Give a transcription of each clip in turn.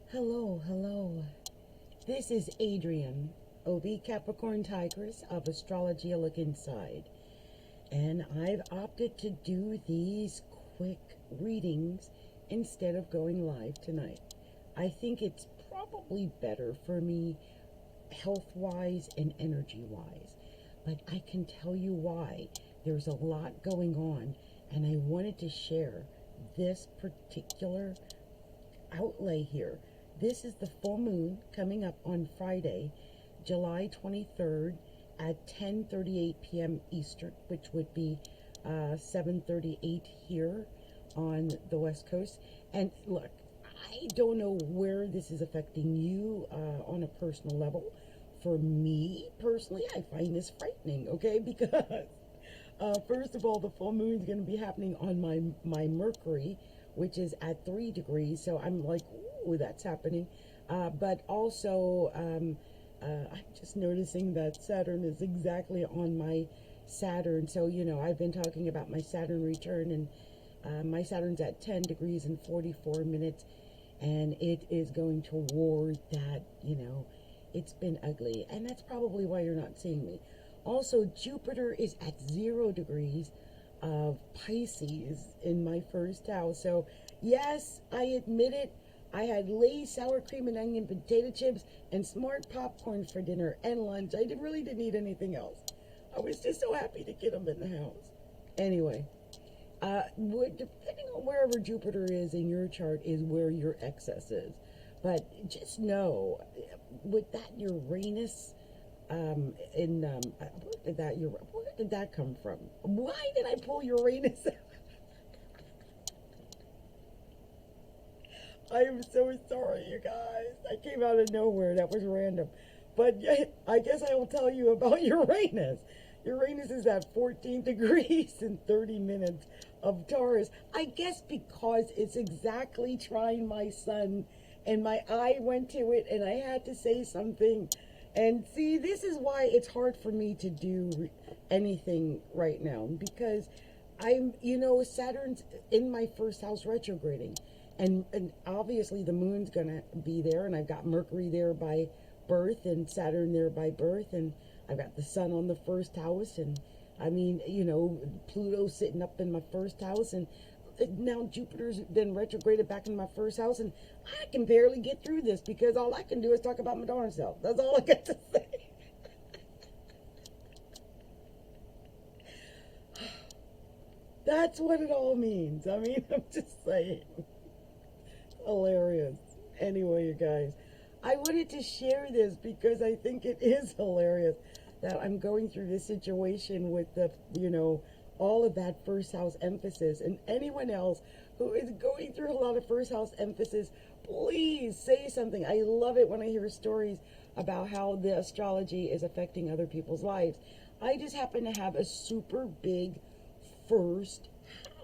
Hello, hello. This is adrienneobey, Capricorntigress of Astrology A Look Inside. And I've opted to do these quick readings instead of going live tonight. I think it's probably better for me health-wise and energy-wise. But I can tell you why. There's a lot going on, and I wanted to share this particular outlay here. This is the full moon coming up on Friday, July 23rd at 10:38 p.m. Eastern, which would be 7:38 here on the West Coast. And look, I don't know where this is affecting you on a personal level. For me personally, I find this frightening, okay? Because first of all, the full moon is going to be happening on my Mercury, which is at 3 degrees. So I'm like, ooh, that's happening. But also, I'm just noticing that Saturn is exactly on my Saturn. So, I've been talking about my Saturn return, and my Saturn's at 10 degrees and 44 minutes. And it is going toward that, it's been ugly. And that's probably why you're not seeing me. Also, Jupiter is at 0 degrees of Pisces in my first house. So, yes, I admit it. I had Lay's sour cream and onion potato chips and smart popcorn for dinner and lunch. I really didn't eat anything else. I was just so happy to get them in the house. Anyway, depending on wherever Jupiter is in your chart is where your excess is. But just know, with that Uranus, where did that come from? Why did I pull Uranus? I am so sorry, you guys. I came out of nowhere. That was random. But I guess I will tell you about Uranus. Uranus is at 14 degrees and 30 minutes of Taurus. I guess because it's exactly trying my sun, and my eye went to it, and I had to say something. And see, this is why it's hard for me to do anything right now, because Saturn's in my first house retrograding. And obviously the moon's going to be there, and I've got Mercury there by birth and Saturn there by birth, and I've got the sun on the first house, and I mean, Pluto's sitting up in my first house, and now Jupiter's been retrograded back in my first house, and I can barely get through this because all I can do is talk about my darn self. That's all I got to say. That's what it all means. I mean, I'm just saying. Hilarious. Anyway, you guys, I wanted to share this because I think it is hilarious that I'm going through this situation with all of that first house emphasis. And anyone else who is going through a lot of first house emphasis, please say something. I love it when I hear stories about how the astrology is affecting other people's lives. I just happen to have a super big first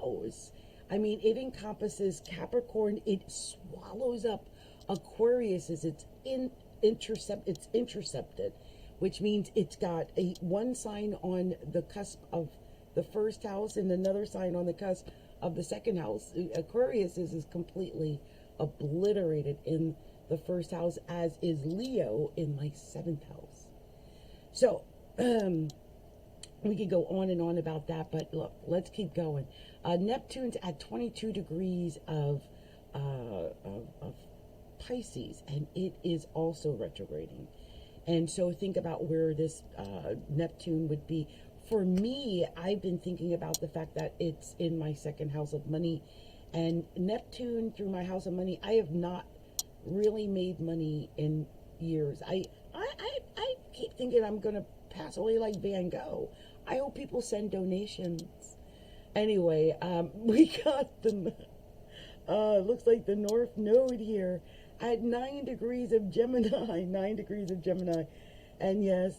house. I mean, it encompasses Capricorn. It swallows up Aquarius as it's intercepted, which means it's got one sign on the cusp of the first house and another sign on the cusp of the second house. Aquarius is completely obliterated in the first house, as is Leo in my seventh house. So, we could go on and on about that, but look, let's keep going. Neptune's at 22 degrees of Pisces, and it is also retrograding. And so think about where this Neptune would be. For me, I've been thinking about the fact that it's in my second house of money, and Neptune through my house of money, I have not really made money in years. I keep thinking I'm going to pass away like Van Gogh. I hope people send donations. Anyway, we got the looks like the North Node here at 9 degrees of Gemini. 9 degrees of Gemini. And yes,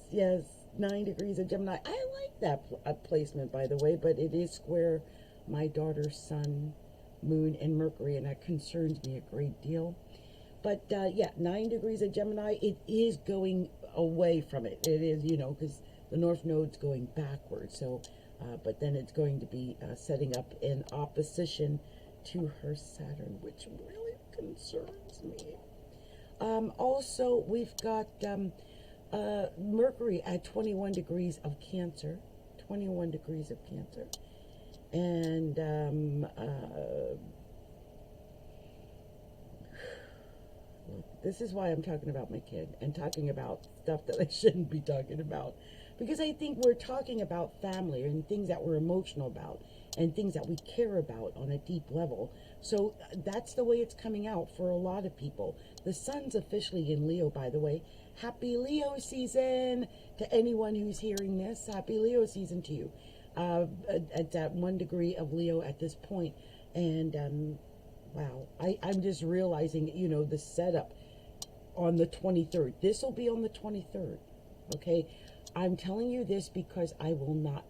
9 degrees of Gemini. I like that placement, by the way, but it is square my daughter's sun, moon, and Mercury, and that concerns me a great deal. But 9 degrees of Gemini, it is going away from it. It is, because the North Node's going backwards. So, but then it's going to be setting up in opposition to her Saturn, which really concerns me. Also, we've got Mercury at 21 degrees of Cancer. 21 degrees of Cancer. And this is why I'm talking about my kid and talking about stuff that I shouldn't be talking about. Because I think we're talking about family and things that we're emotional about and things that we care about on a deep level. So that's the way it's coming out for a lot of people. The sun's officially in Leo, by the way. Happy Leo season to anyone who's hearing this. Happy Leo season to you. It's at 1 degree of Leo at this point. And wow, I'm just realizing, you know, the setup on the 23rd. This will be on the 23rd. Okay. I'm telling you this because I will not,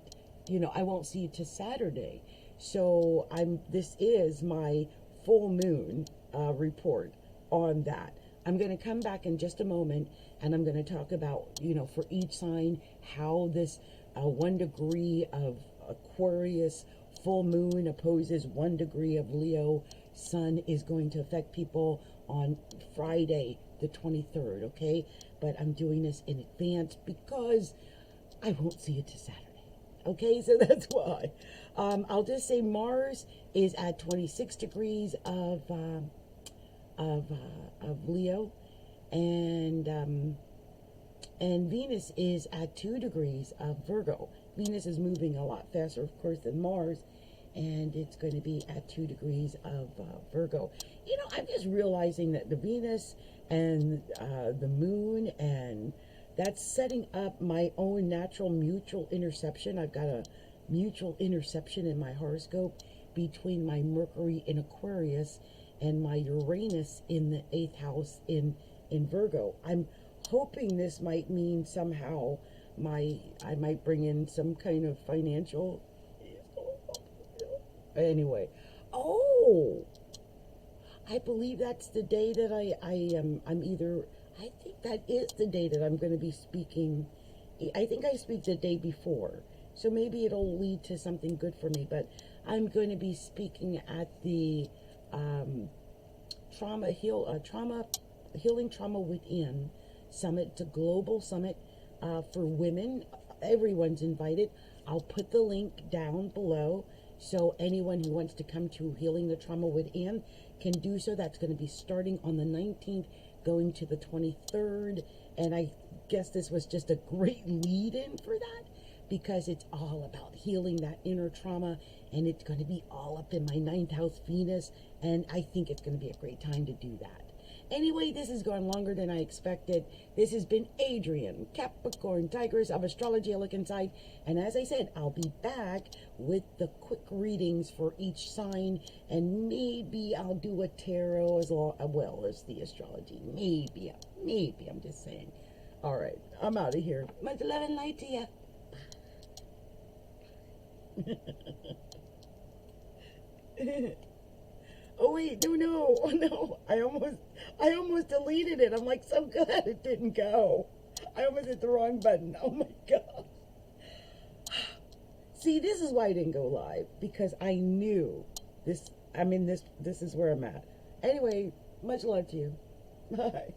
you know, I won't see you to Saturday. So this is my full moon report on that. I'm going to come back in just a moment and I'm going to talk about, you know, for each sign, how this 1 degree of Aquarius full moon opposes 1 degree of Leo sun is going to affect people on Friday, the 23rd, okay? But I'm doing this in advance because I won't see it to Saturday. Okay, so that's why. I'll just say Mars is at 26 degrees of Leo, and Venus is at 2 degrees of Virgo. Venus is moving a lot faster, of course, than Mars, and it's going to be at 2 degrees of Virgo. You know, I'm just realizing that the Venus and the moon, and that's setting up my own natural mutual interception. I've got a mutual interception in my horoscope between my Mercury in Aquarius and my Uranus in the 8th house in Virgo. I'm hoping this might mean somehow I might bring in some kind of financial. Anyway, oh, I believe that's the day that I think that is the day that I'm going to be speaking. I think I speak the day before, so maybe it'll lead to something good for me. But I'm going to be speaking at the Healing Trauma Within Summit. It's a global summit for women. Everyone's invited. I'll put the link down below, so anyone who wants to come to Healing the Trauma Within can do so. That's going to be starting on the 19th, going to the 23rd. And I guess this was just a great lead-in for that, because it's all about healing that inner trauma, and it's going to be all up in my 9th house Venus, and I think it's going to be a great time to do that. Anyway, this has gone longer than I expected. This has been Adrienne, Capricorntigress of Astrology, a Look Inside. And as I said, I'll be back with the quick readings for each sign. And maybe I'll do a tarot as well as the astrology. Maybe, I'm just saying. All right, I'm out of here. Much love and light to you. Oh wait, no, oh no, I almost deleted it. I'm like so glad it didn't go. I almost hit the wrong button. Oh my God. See, this is why I didn't go live, because I knew this, this is where I'm at. Anyway, much love to you. Bye.